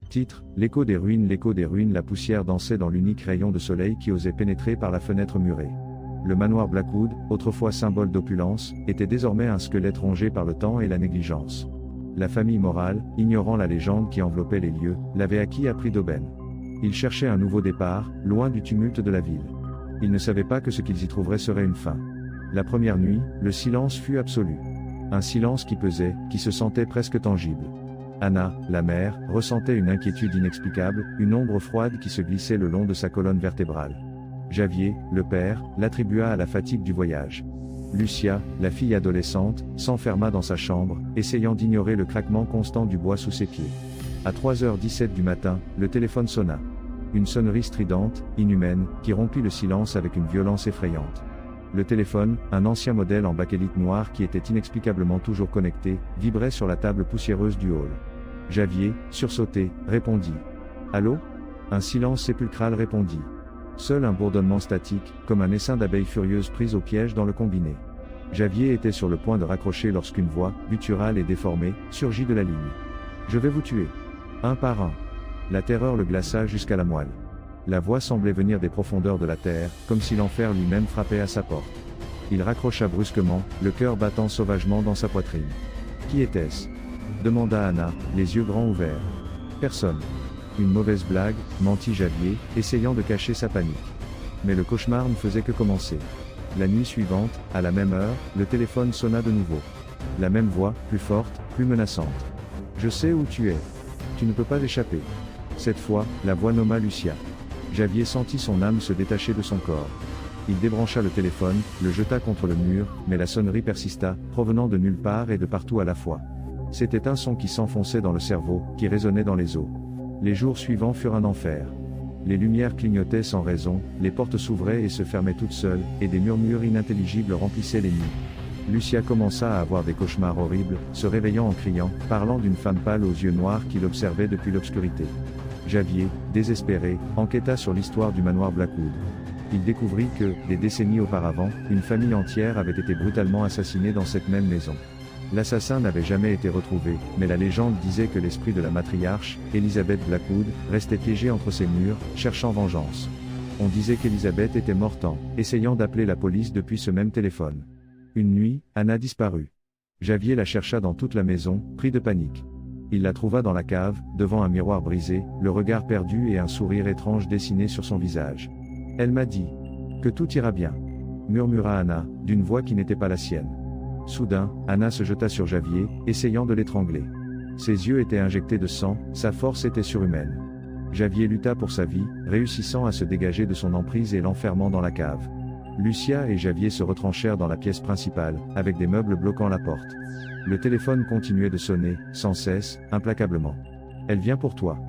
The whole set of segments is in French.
Titre, l'écho des ruines, la poussière dansait dans l'unique rayon de soleil qui osait pénétrer par la fenêtre murée. Le manoir Blackwood, autrefois symbole d'opulence, était désormais un squelette rongé par le temps et la négligence. La famille morale, ignorant la légende qui enveloppait les lieux, l'avait acquis à prix d'aubaine. Ils cherchaient un nouveau départ, loin du tumulte de la ville. Ils ne savaient pas que ce qu'ils y trouveraient serait une fin. La première nuit, le silence fut absolu. Un silence qui pesait, qui se sentait presque tangible. Anna, la mère, ressentait une inquiétude inexplicable, une ombre froide qui se glissait le long de sa colonne vertébrale. Javier, le père, l'attribua à la fatigue du voyage. Lucia, la fille adolescente, s'enferma dans sa chambre, essayant d'ignorer le craquement constant du bois sous ses pieds. À 3h17 du matin, le téléphone sonna. Une sonnerie stridente, inhumaine, qui rompit le silence avec une violence effrayante. Le téléphone, un ancien modèle en bakélite noir qui était inexplicablement toujours connecté, vibrait sur la table poussiéreuse du hall. Javier, sursauté, répondit. « Allô ?» Un silence sépulcral répondit. Seul un bourdonnement statique, comme un essaim d'abeilles furieuses prises au piège dans le combiné. Javier était sur le point de raccrocher lorsqu'une voix, gutturale et déformée, surgit de la ligne. « Je vais vous tuer. Un par un. » La terreur le glaça jusqu'à la moelle. La voix semblait venir des profondeurs de la terre, comme si l'enfer lui-même frappait à sa porte. Il raccrocha brusquement, le cœur battant sauvagement dans sa poitrine. « Qui était-ce » demanda Anna, les yeux grands ouverts. « Personne. » Une mauvaise blague, mentit Javier, essayant de cacher sa panique. Mais le cauchemar ne faisait que commencer. La nuit suivante, à la même heure, le téléphone sonna de nouveau. La même voix, plus forte, plus menaçante. « Je sais où tu es. Tu ne peux pas échapper. » Cette fois, la voix nomma Lucia. Javier sentit son âme se détacher de son corps. Il débrancha le téléphone, le jeta contre le mur, mais la sonnerie persista, provenant de nulle part et de partout à la fois. C'était un son qui s'enfonçait dans le cerveau, qui résonnait dans les os. Les jours suivants furent un enfer. Les lumières clignotaient sans raison, les portes s'ouvraient et se fermaient toutes seules, et des murmures inintelligibles remplissaient les nuits. Lucia commença à avoir des cauchemars horribles, se réveillant en criant, parlant d'une femme pâle aux yeux noirs qui l'observait depuis l'obscurité. Javier, désespéré, enquêta sur l'histoire du manoir Blackwood. Il découvrit que, des décennies auparavant, une famille entière avait été brutalement assassinée dans cette même maison. L'assassin n'avait jamais été retrouvé, mais la légende disait que l'esprit de la matriarche, Elizabeth Blackwood, restait piégé entre ses murs, cherchant vengeance. On disait qu'Elizabeth était morte en essayant d'appeler la police depuis ce même téléphone. Une nuit, Anna disparut. Javier la chercha dans toute la maison, pris de panique. Il la trouva dans la cave, devant un miroir brisé, le regard perdu et un sourire étrange dessiné sur son visage. « Elle m'a dit que tout ira bien », murmura Anna, d'une voix qui n'était pas la sienne. Soudain, Anna se jeta sur Javier, essayant de l'étrangler. Ses yeux étaient injectés de sang, sa force était surhumaine. Javier lutta pour sa vie, réussissant à se dégager de son emprise et l'enfermant dans la cave. Lucia et Javier se retranchèrent dans la pièce principale, avec des meubles bloquant la porte. Le téléphone continuait de sonner, sans cesse, implacablement. « Elle vient pour toi »,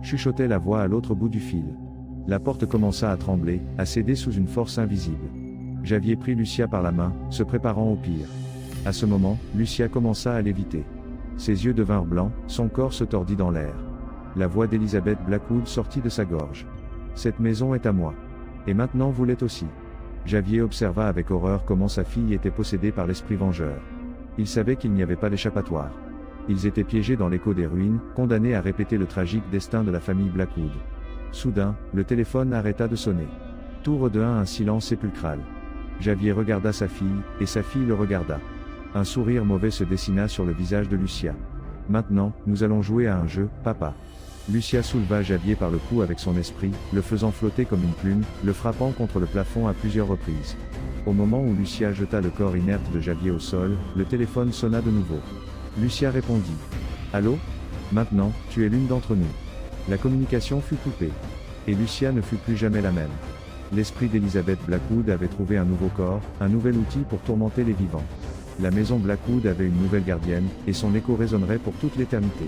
chuchotait la voix à l'autre bout du fil. La porte commença à trembler, à céder sous une force invisible. Javier prit Lucia par la main, se préparant au pire. À ce moment, Lucia commença à léviter. Ses yeux devinrent blancs, son corps se tordit dans l'air. La voix d'Elizabeth Blackwood sortit de sa gorge. « Cette maison est à moi. Et maintenant vous l'êtes aussi. » Javier observa avec horreur comment sa fille était possédée par l'esprit vengeur. Il savait qu'il n'y avait pas d'échappatoire. Ils étaient piégés dans l'écho des ruines, condamnés à répéter le tragique destin de la famille Blackwood. Soudain, le téléphone arrêta de sonner. Tout redevint un silence sépulcral. Javier regarda sa fille, et sa fille le regarda. Un sourire mauvais se dessina sur le visage de Lucia. « Maintenant, nous allons jouer à un jeu, papa. » Lucia souleva Javier par le cou avec son esprit, le faisant flotter comme une plume, le frappant contre le plafond à plusieurs reprises. Au moment où Lucia jeta le corps inerte de Javier au sol, le téléphone sonna de nouveau. Lucia répondit. « Allô ? Maintenant, tu es l'une d'entre nous. » La communication fut coupée. Et Lucia ne fut plus jamais la même. L'esprit d'Elizabeth Blackwood avait trouvé un nouveau corps, un nouvel outil pour tourmenter les vivants. La maison Blackwood avait une nouvelle gardienne, et son écho résonnerait pour toute l'éternité.